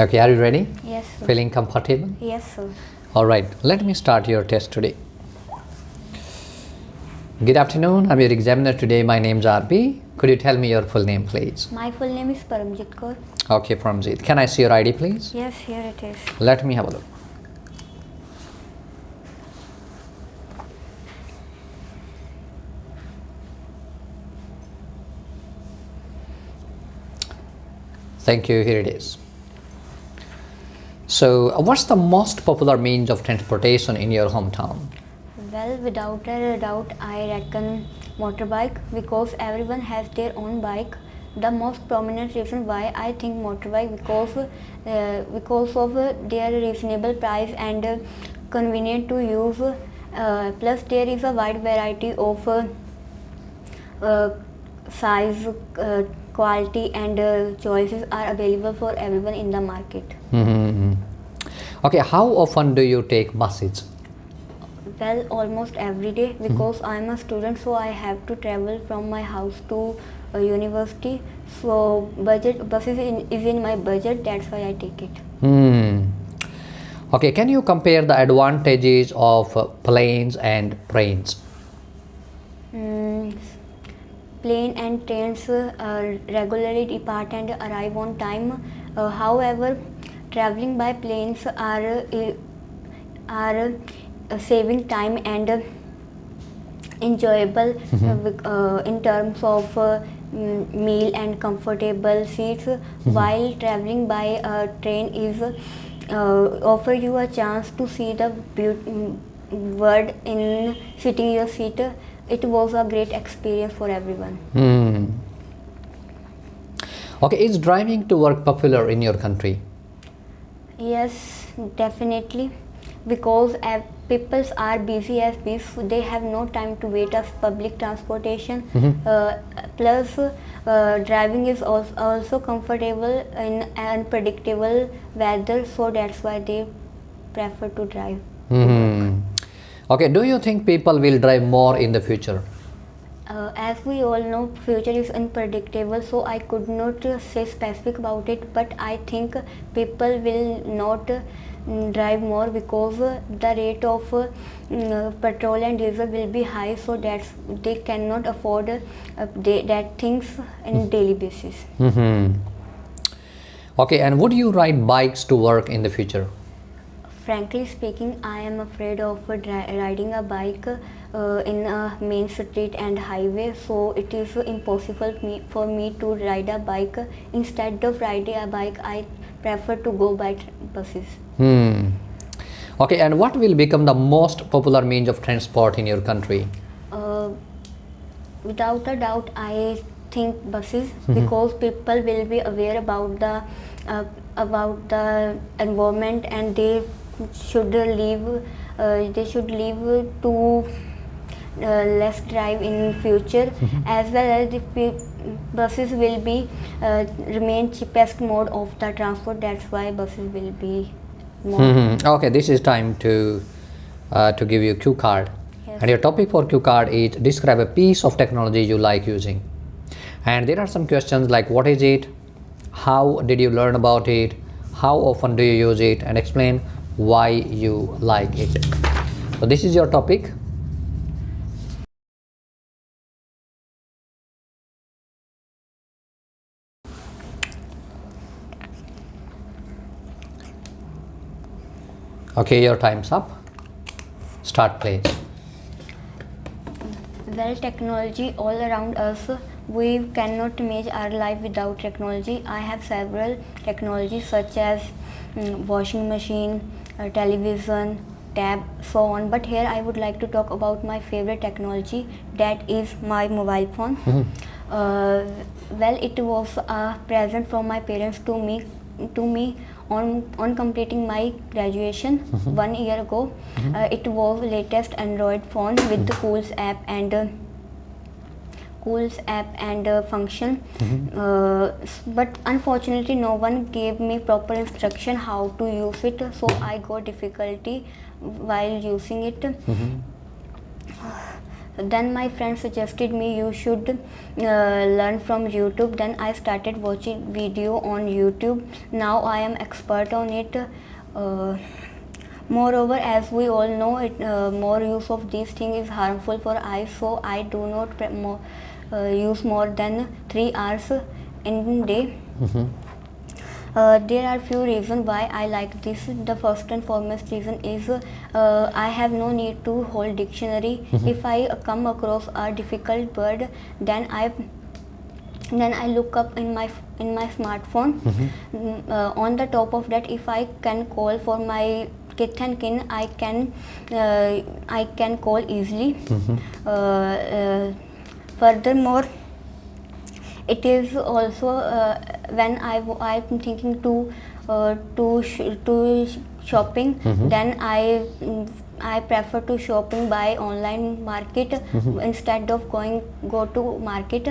Okay, are you ready? Yes, sir. Feeling comfortable? Yes, sir. All right, let me start your test today. Good afternoon, I'm your examiner today. My name is RB. Could you tell me your full name, please? My full name is Paramjit Kaur. Okay, Paramjit. Can I see your ID, please? Yes, here it is. Let me have a look. Thank you, here it is. So, what's the most popular means of transportation in your hometown? Well, without a doubt, I reckon motorbike because everyone has their own bike. The most prominent reason why I think motorbike because of their reasonable price and convenient to use. Plus, there is a wide variety of size, quality, and choices are available for everyone in the market. Mm-hmm. Okay, how often do you take buses? Well, almost every day because I'm a student, so I have to travel from my house to a university. So buses is in my budget. That's why I take it. Hmm. Okay, can you compare the advantages of planes and trains? Mm, plane and trains regularly depart and arrive on time. However, traveling by planes are saving time and enjoyable in terms of meal and comfortable seats, while traveling by a train is offer you a chance to see the world in sitting your seat. It was a great experience for everyone. Hmm. Okay, is driving to work popular in your country? Yes, definitely, because people are busy as bees, they have no time to wait of public transportation. Plus, driving is also comfortable in unpredictable weather, so that's why they prefer to drive. Hmm. Okay, do you think people will drive more in the future? As we all know, future is unpredictable, so I could not say specific about it, but I think people will not drive more because the rate of petrol and diesel will be high, so that's they cannot afford that things in daily basis. Mm-hmm. Okay, and would you ride bikes to work in the future? Frankly speaking, I am afraid of riding a bike in a main street and highway, so it is impossible for me to ride a bike. Instead of riding a bike, I prefer to go by buses. Hmm. Okay, and what will become the most popular means of transport in your country? Uh, Without a doubt, I think buses because people will be aware about the environment and should leave they should leave to less drive in future, as well as the buses will be remain cheapest mode of the transport. That's why buses will be more. Okay, this is time to give you cue card. Yes. And your topic for cue card is describe a piece of technology you like using. And there are some questions like what is it, how did you learn about it, how often do you use it, and explain why you like it. So this is your topic. Okay, your time's up. Start please. Well, technology all around us. We cannot imagine our life without technology. I have several technologies such as washing machine, television, tab, so on. But here I would like to talk about my favorite technology, that is my mobile phone. Well, it was a present from my parents to me on completing my graduation 1 year ago. It was latest Android phone with the Cools app and function. But unfortunately, no one gave me proper instruction how to use it, so I got difficulty while using it. Then my friend suggested me you should learn from YouTube. Then I started watching video on YouTube. Now I am expert on it. Moreover, as we all know, more use of these things is harmful for eyes, so I do not use more than 3 hours in a day. There are few reasons why I like this. The first and foremost reason is I have no need to hold dictionary. If I come across a difficult word, then I look up in my smartphone. On the top of that, if I can call for my kith and kin, I can call easily. Furthermore, it is also when I'm thinking to shopping, then I prefer to shopping by online market instead of go to market.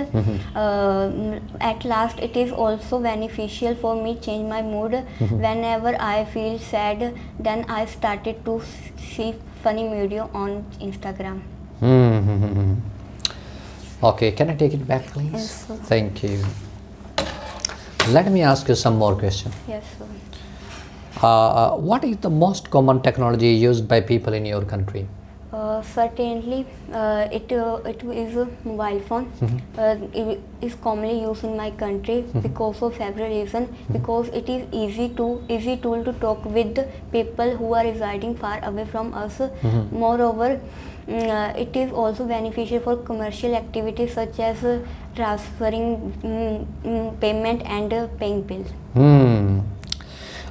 At last, it is also beneficial for me change my mood. Whenever I feel sad, then I started to see funny video on Instagram. Okay, can I take it back, please? Yes, sir. Thank you. Let me ask you some more questions. Yes, sir. What is the most common technology used by people in your country? Certainly, it is a mobile phone. It is commonly used in my country because of several reasons. Because it is easy tool to talk with people who are residing far away from us. Moreover, it is also beneficial for commercial activities such as transferring payment and paying bills.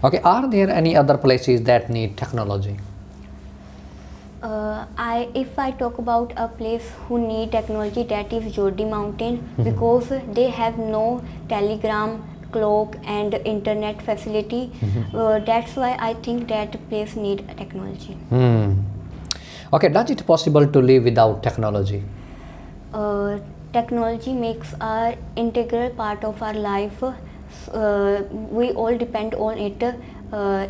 Okay, are there any other places that need technology? If I talk about a place who need technology, that is Jordi Mountain, because they have no telegram, clock and internet facility. That's why I think that place need technology. Okay, does it possible to live without technology? Technology makes an integral part of our life. We all depend on it.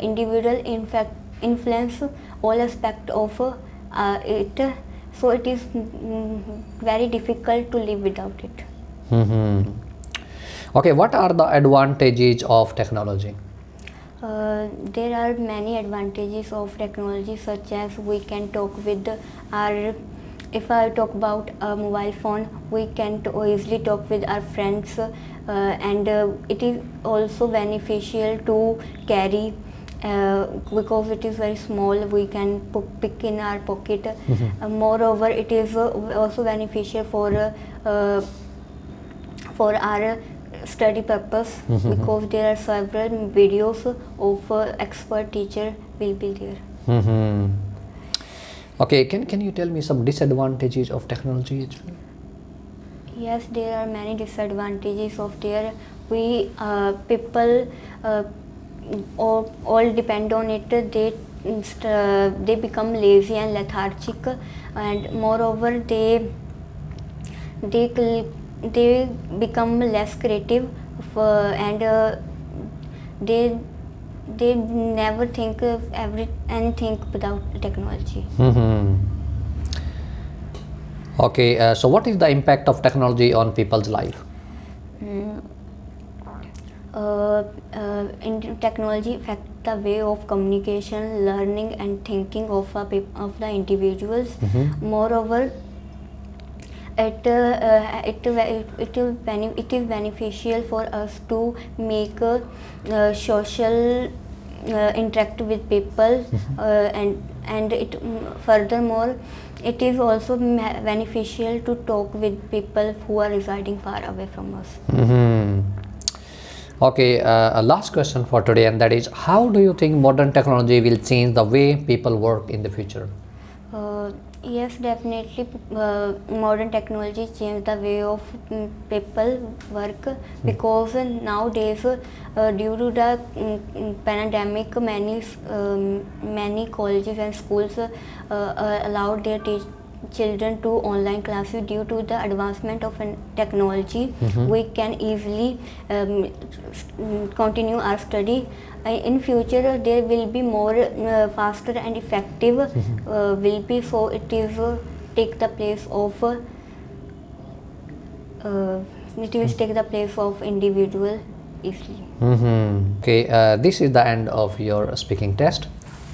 Individual influence all aspect of it, so it is very difficult to live without it. Okay, what are the advantages of technology? There are many advantages of technology, such as we can talk with our, if I talk about a mobile phone, we can easily talk with our friends, and it is also beneficial to carry because it is very small, we can pick in our pocket. Moreover, it is also beneficial for our study purpose, because there are several videos of expert teacher will be there. Okay, can you tell me some disadvantages of technology actually? Yes, there are many disadvantages of there. We people all depend on it. They become lazy and lethargic, and moreover they become less creative, and they never think of anything without technology. Okay, so what is the impact of technology on people's life? Technology affect the way of communication, learning and thinking of the individuals. Moreover, it is beneficial for us to make social interact with people, and it furthermore it is also beneficial to talk with people who are residing far away from us. Okay, a last question for today, and that is, how do you think modern technology will change the way people work in the future? Yes, definitely. Modern technology changed the way of people work, because nowadays, due to the pandemic, many colleges and schools allowed their children to online classes. Due to the advancement of technology, we can easily continue our study. In future, there will be more faster and effective will be, so it is take the place of individual easily. Okay, this is the end of your speaking test.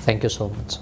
Thank you so much.